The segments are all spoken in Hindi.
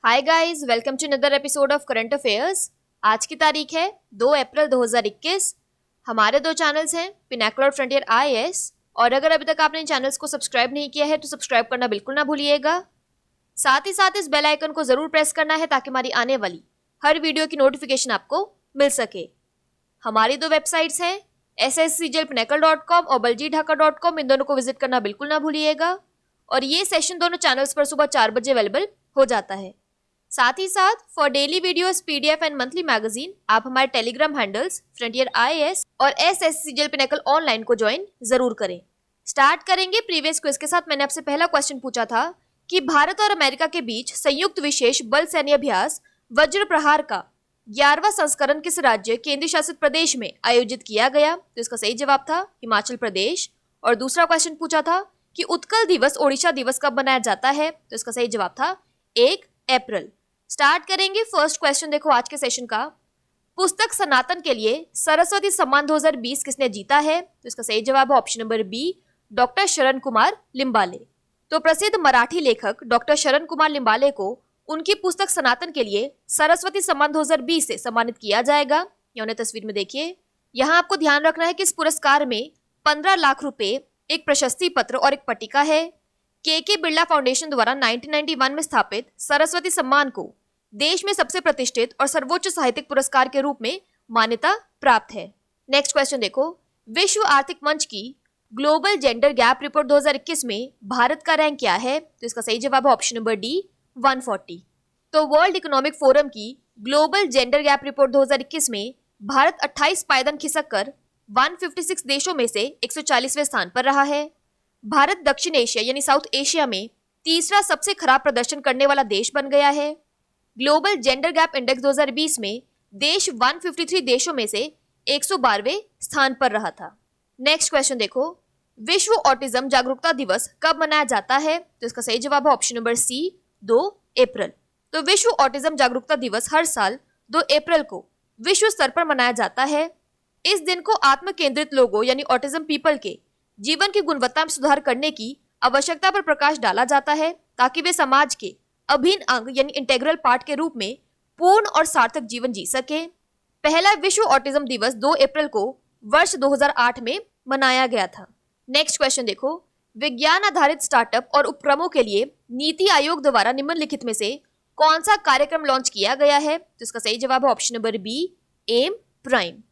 Hi guys, welcome to another episode of current affairs. आज की तारीख है 2 अप्रैल 2021। हमारे दो चैनल्स हैं, पिनैकल और फ्रंटियर IAS। और अगर अभी तक आपने इन चैनल्स को सब्सक्राइब नहीं किया है तो सब्सक्राइब करना बिल्कुल ना भूलिएगा। साथ ही साथ इस बेल आइकन को जरूर प्रेस करना है ताकि हमारी आने वाली हर वीडियो की नोटिफिकेशन आपको मिल सके। हमारी दो वेबसाइट्स हैं, sscglpinnacle.com और baljeetdhaka.com। इन दोनों को विजिट करना बिल्कुल ना भूलिएगा। और ये सेशन दोनों चैनल्स पर सुबह 4 बजे अवेलेबल हो जाता है। साथ ही साथ for daily videos, PDF and monthly magazine आप हमारे टेलीग्राम हैंडल्स फ्रंटियर IAS और SSCGL पिनैकल ऑनलाइन को ज्वाइन जरूर करें। स्टार्ट करेंगे प्रीवियस क्विज के साथ। मैंने आपसे पहला क्वेश्चन पूछा था कि भारत और अमेरिका के बीच संयुक्त विशेष बल सैन्य अभ्यास वज्र प्रहार का 11वां संस्करण किस राज्य केंद्र शासित प्रदेश में आयोजित किया गया? तो इसका सही जवाब था हिमाचल प्रदेश। और दूसरा क्वेश्चन पूछा था कि उत्कल दिवस ओडिशा दिवस कब मनाया जाता है? तो इसका सही जवाब था 1 अप्रैल। स्टार्ट करेंगे फर्स्ट क्वेश्चन। देखो आज के सेशन का, पुस्तक सनातन के लिए सरस्वती सम्मान 2020 किसने जीता है? तो इसका सही जवाब है ऑप्शन नंबर बी, डॉक्टर शरण कुमार लिम्बाले। तो प्रसिद्ध मराठी लेखक डॉक्टर शरण कुमार लिम्बाले को उनकी पुस्तक सनातन के लिए सरस्वती सम्मान 2020 से सम्मानित किया जाएगा। या उन्हें तस्वीर में देखिए। यहाँ आपको ध्यान रखना है कि इस पुरस्कार में 15 लाख रुपए, एक प्रशस्ति पत्र और एक पट्टिका है। के बिरला फाउंडेशन द्वारा 1991 में स्थापित सरस्वती सम्मान को देश में सबसे प्रतिष्ठित और सर्वोच्च साहित्यिक पुरस्कार के रूप में मान्यता प्राप्त है। नेक्स्ट क्वेश्चन देखो, विश्व आर्थिक मंच की ग्लोबल जेंडर गैप रिपोर्ट 2021 में भारत का रैंक क्या है? तो इसका सही जवाब है ऑप्शन नंबर डी, 140। तो वर्ल्ड इकोनॉमिक फोरम की ग्लोबल जेंडर गैप रिपोर्ट 2021 में भारत 28 पायदान खिसक कर 156 देशों में से 140वें स्थान पर रहा है। भारत दक्षिण एशिया यानी साउथ एशिया में तीसरा सबसे खराब प्रदर्शन करने वाला देश बन गया है। ग्लोबल जेंडर गैप इंडेक्स 2020 में देश 153 देशों में से 112वें स्थान पर रहा था। नेक्स्ट क्वेश्चन देखो, विश्व ऑटिज्म जागरूकता दिवस कब मनाया जाता है? तो इसका सही जवाब है ऑप्शन नंबर सी, 2 अप्रैल। तो विश्व ऑटिज्म जागरूकता दिवस हर साल 2 अप्रैल को विश्व स्तर पर मनाया जाता है। इस दिन को आत्म केंद्रित लोगों यानी ऑटिज्म पीपल के जीवन की गुणवत्ता में सुधार करने की आवश्यकता पर प्रकाश डाला जाता है ताकि वे समाज के अभिन्न अंग यानी इंटेग्रल पार्ट के रूप में पूर्ण और सार्थक जीवन जी सके। पहला विश्व ऑटिज्म दिवस 2 अप्रैल को वर्ष 2008 में मनाया गया था। नेक्स्ट क्वेश्चन देखो, विज्ञान आधारित स्टार्टअप और उपक्रमों के लिए नीति आयोग द्वारा निम्नलिखित में से कौन सा कार्यक्रम लॉन्च किया गया है? तो इसका सही जवाब है option number B, M prime.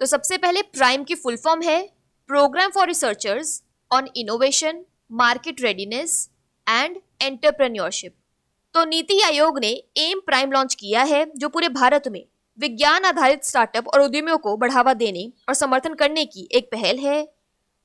तो सबसे पहले प्राइम की फुल फॉर्म है program for researchers on innovation, market readiness and entrepreneurship. तो नीति आयोग ने एम प्राइम लॉन्च किया है जो पूरे भारत में विज्ञान आधारित स्टार्टअप और उद्यमियों को बढ़ावा देने और समर्थन करने की एक पहल है।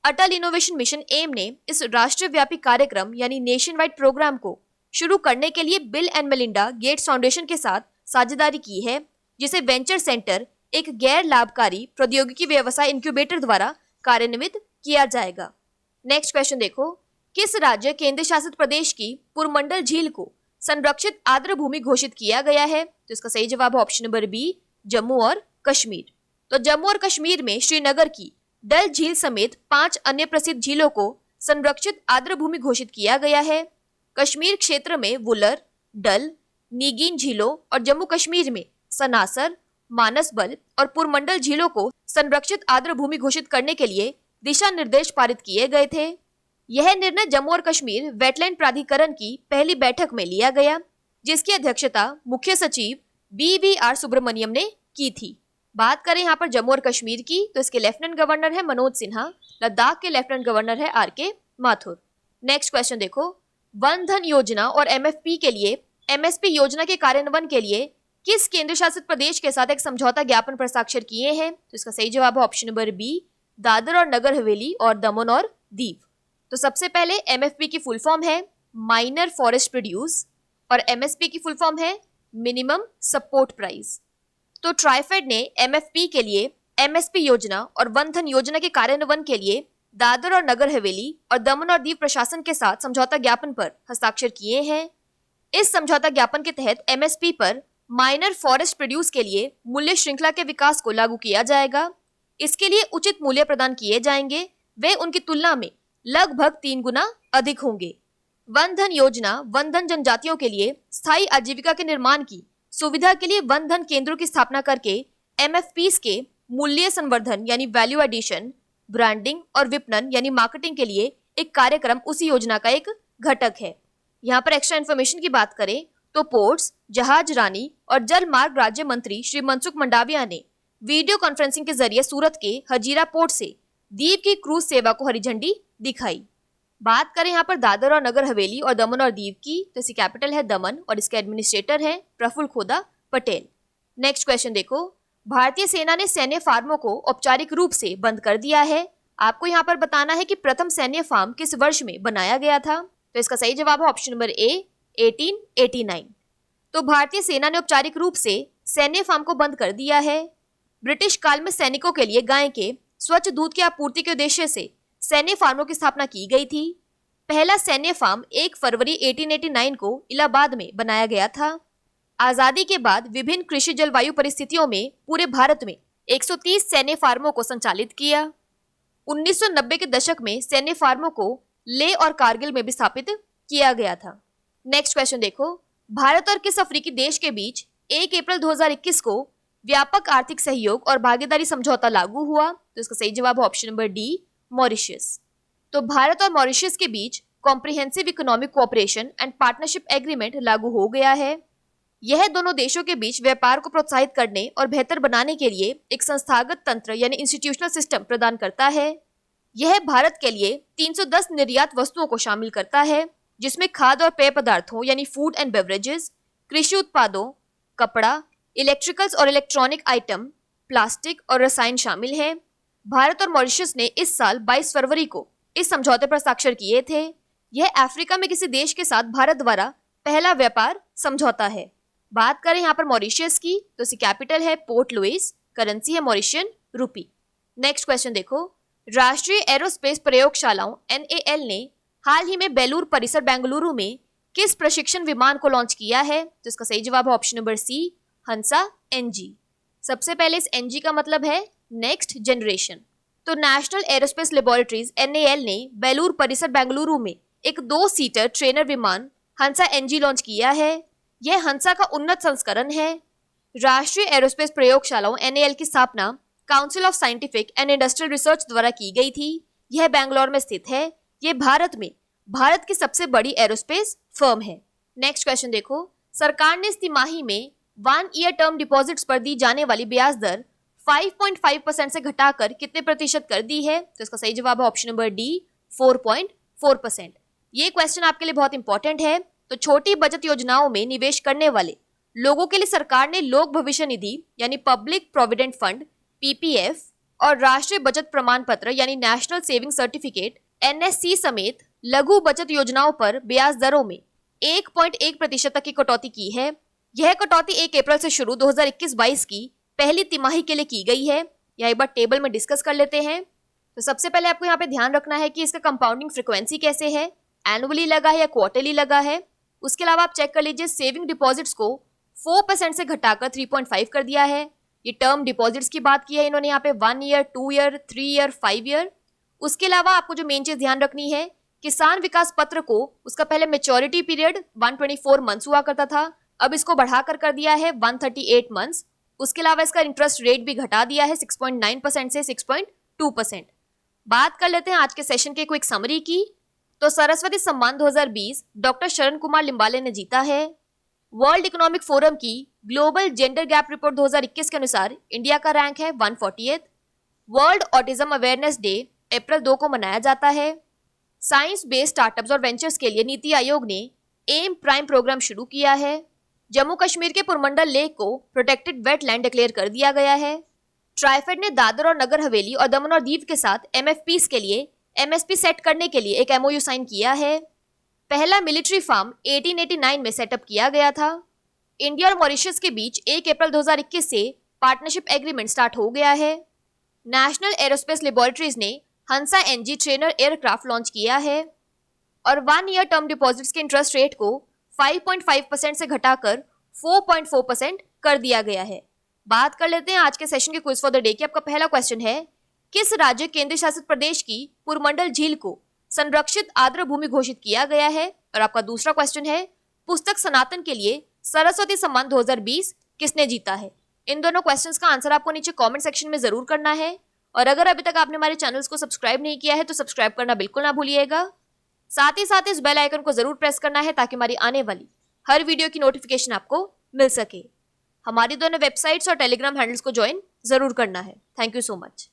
अटल इनोवेशन मिशन एम ने इस राष्ट्रव्यापी कार्यक्रम यानी नेशन वाइड प्रोग्राम को शुरू करने के लिए bill and Melinda Gates foundation के साथ साझेदारी की है, जिसे वेंचर सेंटर एक गैर लाभकारी प्रौद्योगिकी व्यवसाय इंक्यूबेटर द्वारा कार्यान्वित किया जाएगा। नेक्स्ट क्वेश्चन देखो, किस राज्य केंद्र शासित प्रदेश की पुरमंडल झील को संरक्षित आर्द्र भूमि घोषित किया गया है? तो इसका सही जवाब है ऑप्शन नंबर बी, जम्मू और कश्मीर। तो जम्मू और कश्मीर में श्रीनगर की डल झील समेत 5 अन्य प्रसिद्ध झीलों को संरक्षित आर्द्र भूमि घोषित किया गया है। कश्मीर क्षेत्र में वुलर, डल, नीगिन झीलों और जम्मू कश्मीर में सनासर, मानसबल और पुरमंडल झीलों को संरक्षित आर्द्र भूमि घोषित करने के लिए दिशा निर्देश पारित किए गए थे। यह निर्णय जम्मू और कश्मीर वेटलैंड प्राधिकरण की पहली बैठक में लिया गया, जिसकी अध्यक्षता मुख्य सचिव BVR सुब्रमण्यम ने की थी। बात करें यहाँ पर जम्मू और कश्मीर की, तो इसके लेफ्टिनेंट गवर्नर है मनोज सिन्हा, लद्दाख के लेफ्टिनेंट गवर्नर है RK माथुर। नेक्स्ट क्वेश्चन देखो, वन धन योजना और MFP के लिए MSP योजना के कार्यान्वयन के लिए किस केंद्र शासित प्रदेश के साथ एक समझौता ज्ञापन पर हस्ताक्षर किए हैं? तो इसका सही जवाब है ऑप्शन नंबर बी, दादर और नगर हवेली और दमन और दीव। तो सबसे पहले MFP की फुल फॉर्म है माइनर फॉरेस्ट प्रोड्यूस और MSP की फुल फॉर्म है मिनिमम सपोर्ट प्राइस। तो ट्राइफेड ने MFP के लिए MSP योजना और वन धन योजना के कार्यान्वयन के लिए दादर और नगर हवेली और दमन और दीव प्रशासन के साथ समझौता ज्ञापन पर हस्ताक्षर किए हैं। इस समझौता ज्ञापन के तहत MSP पर माइनर फॉरेस्ट प्रोड्यूस के लिए मूल्य श्रृंखला के विकास को लागू किया जाएगा। इसके लिए उचित मूल्य प्रदान किए जाएंगे, वे उनकी तुलना में लगभग 3 गुना अधिक होंगे। वन धन योजना वन धन जनजातियों के लिए स्थायी आजीविका के निर्माण की सुविधा के लिए वन धन केंद्रों की स्थापना करके MFPs के मूल्य संवर्धन यानी वैल्यू एडिशन, ब्रांडिंग और विपणन यानी मार्केटिंग के लिए एक कार्यक्रम उसी योजना का एक घटक है। यहाँ पर एक्स्ट्रा इन्फॉर्मेशन की बात करें तो पोर्ट्स, जहाज रानी और जल मार्ग राज्य मंत्री श्री मनसुख मंडाविया ने वीडियो कॉन्फ्रेंसिंग के जरिए सूरत के हजीरा पोर्ट से दीव की क्रूज सेवा को हरी झंडी दिखाई। बात करें यहाँ पर दादर और नगर हवेली और दमन और दीव की, तो इसकी कैपिटल है दमन और इसके एडमिनिस्ट्रेटर है प्रफुल्ल खोदा पटेल। नेक्स्ट क्वेश्चन देखो, भारतीय सेना ने सैन्य फार्मों को औपचारिक रूप से बंद कर दिया है। आपको यहाँ पर बताना है कि प्रथम सैन्य फार्म किस वर्ष में बनाया गया था। तो इसका सही जवाब है ऑप्शन नंबर ए 1889। तो भारतीय सेना ने औपचारिक रूप से सैन्य फार्म को बंद कर दिया है। ब्रिटिश काल में सैनिकों के लिए गाय के स्वच्छ दूध की आपूर्ति के उद्देश्य से सैन्य फार्मों की स्थापना की गई थी। पहला सैन्य फार्म 1 फरवरी 1889 को इलाहाबाद में बनाया गया था। आजादी के बाद विभिन्न कृषि जलवायु परिस्थितियों में पूरे भारत में 130 सैन्य फार्मों को संचालित किया। 1990 के दशक में सैन्य फार्मों को लेह और कारगिल में भी स्थापित किया गया था। नेक्स्ट क्वेश्चन देखो, भारत और किस अफ्रीकी देश के बीच 1 अप्रैल 2021 को व्यापक आर्थिक सहयोग और भागीदारी समझौता लागू हुआ। तो इसका सही जवाब है ऑप्शन नंबर डी मॉरिशस। तो भारत और मॉरिशस के बीच comprehensive economic cooperation and partnership agreement लागू हो गया है। यह दोनों देशों के बीच व्यापार को प्रोत्साहित करने और बेहतर बनाने के लिए एक संस्थागत तंत्र यानी इंस्टीट्यूशनल सिस्टम प्रदान करता है। यह भारत के लिए 310 निर्यात वस्तुओं को शामिल करता है, जिसमें खाद्य और पेय पदार्थों यानी फूड एंड बेवरेजेस, कृषि उत्पादों, कपड़ा, इलेक्ट्रिकल्स और इलेक्ट्रॉनिक आइटम, प्लास्टिक और रसायन शामिल हैं। भारत और मॉरिशस ने इस साल 22 फरवरी को इस समझौते पर हस्ताक्षर किए थे। यह अफ्रीका में किसी देश के साथ भारत द्वारा पहला व्यापार समझौता है। बात करें यहाँ पर मॉरिशस की, तो इसकी कैपिटल है पोर्ट लुइस, करेंसी है मॉरिशियन रूपी। नेक्स्ट क्वेश्चन देखो, राष्ट्रीय एरोस्पेस प्रयोगशालाओं NAL ने हाल ही में बेलूर परिसर बेंगलुरु में किस प्रशिक्षण विमान को लॉन्च किया है। तो इसका सही जवाब है ऑप्शन नंबर सी हंसा NG। सबसे पहले इस NG का मतलब है नेक्स्ट जनरेशन। तो नेशनल एरोस्पेस लेबोरेटरीज NAL ने बेलूर परिसर बेंगलुरु में एक 2 सीटर ट्रेनर विमान हंसा NG लॉन्च किया है। यह हंसा का उन्नत संस्करण है। राष्ट्रीय एरोस्पेस प्रयोगशालाओं NAL की स्थापना council of scientific and industrial research द्वारा की गई थी। यह बेंगलोर में स्थित है। यह भारत की सबसे बड़ी एरोस्पेस फर्म है। नेक्स्ट क्वेश्चन देखो, सरकार ने इस तिमाही में 1 ईयर टर्म डिपॉजिट्स पर दी जाने वाली ब्याज दर 5.5% से घटाकर कितने प्रतिशत कर दी है। तो इसका सही जवाब है ऑप्शन नंबर डी 4.4%। ये क्वेश्चन आपके लिए बहुत इंपॉर्टेंट है। तो छोटी बचत योजनाओं में निवेश करने वाले लोगों के लिए सरकार ने लोक भविष्य निधि यानी पब्लिक प्रोविडेंट फंड PPF और राष्ट्रीय बचत प्रमाण पत्र यानी नेशनल सेविंग सर्टिफिकेट NSC समेत लघु बचत योजनाओं पर ब्याज दरों में 1.1% तक की कटौती की है। यह कटौती 1 अप्रैल से शुरू 2021-22 की पहली तिमाही के लिए की गई है। यह एक बार टेबल में डिस्कस कर लेते हैं। तो सबसे पहले आपको यहाँ पे ध्यान रखना है कि इसका कंपाउंडिंग फ्रीक्वेंसी कैसे है, एनुअली लगा है या क्वार्टरली लगा है। उसके अलावा आप चेक कर लीजिए सेविंग डिपॉजिट्स को 4% से घटाकर 3.5 कर दिया है। ये टर्म डिपॉजिट्स की बात की है इन्होंने यहाँ पे 1 ईयर, 2 ईयर, 3 ईयर, 5 ईयर। उसके अलावा आपको जो मेन चीज ध्यान रखनी है, किसान विकास पत्र को उसका पहले मेच्योरिटी पीरियड 124 मंथ्स हुआ करता था, अब इसको बढ़ाकर कर दिया है 138 मंथ्स। उसके अलावा इसका इंटरेस्ट रेट भी घटा दिया है 6.9% से 6.2%। बात कर लेते हैं आज के सेशन के क्विक समरी की। तो सरस्वती सम्मान 2020 डॉक्टर शरण कुमार लिम्बाले ने जीता है। वर्ल्ड इकोनॉमिक फोरम की ग्लोबल जेंडर गैप रिपोर्ट 2021 के अनुसार इंडिया का रैंक है 140th। World autism awareness day अप्रैल 2 को मनाया जाता है। साइंस बेस्ड स्टार्टअप्स और वेंचर्स के लिए नीति आयोग ने एम प्राइम प्रोग्राम शुरू किया है। जम्मू कश्मीर के पुरमंडल लेक को प्रोटेक्टेड वेटलैंड डिक्लेयर कर दिया गया है। ट्राइफेड ने दादर और नगर हवेली और दमन और दीव के साथ MFPs के लिए MSP सेट करने के लिए एक MOU साइन किया है। पहला मिलिट्री फार्म 1889 में सेटअप किया गया था। इंडिया और मॉरिशस के बीच 1 अप्रैल 2021 से पार्टनरशिप एग्रीमेंट स्टार्ट हो गया है। नेशनल एरोस्पेस लेबोरेटरीज ने हंसा NG ट्रेनर एयरक्राफ्ट लॉन्च किया है। और 1 ईयर टर्म डिपॉजिट्स के इंटरेस्ट रेट को 5.5% से घटाकर 4.4% कर दिया गया है। बात कर लेते हैं आज के सेशन के क्विज फॉर द डे की। आपका पहला क्वेश्चन है, किस राज्य केंद्र शासित प्रदेश की पुरमंडल झील को संरक्षित आर्द्र भूमि घोषित किया गया है? और आपका दूसरा क्वेश्चन है, पुस्तक सनातन के लिए सरस्वती सम्मान 2020 किसने जीता है? इन दोनों क्वेश्चंस का आंसर आपको नीचे कमेंट सेक्शन में जरूर करना है। और अगर अभी तक आपने हमारे चैनल्स को सब्सक्राइब नहीं किया है तो सब्सक्राइब करना बिल्कुल ना भूलिएगा। साथ ही साथ इस बेल आइकन को जरूर प्रेस करना है ताकि हमारी आने वाली हर वीडियो की नोटिफिकेशन आपको मिल सके। हमारी दोनों वेबसाइट्स और टेलीग्राम हैंडल्स को ज्वाइन जरूर करना है। Thank you so much.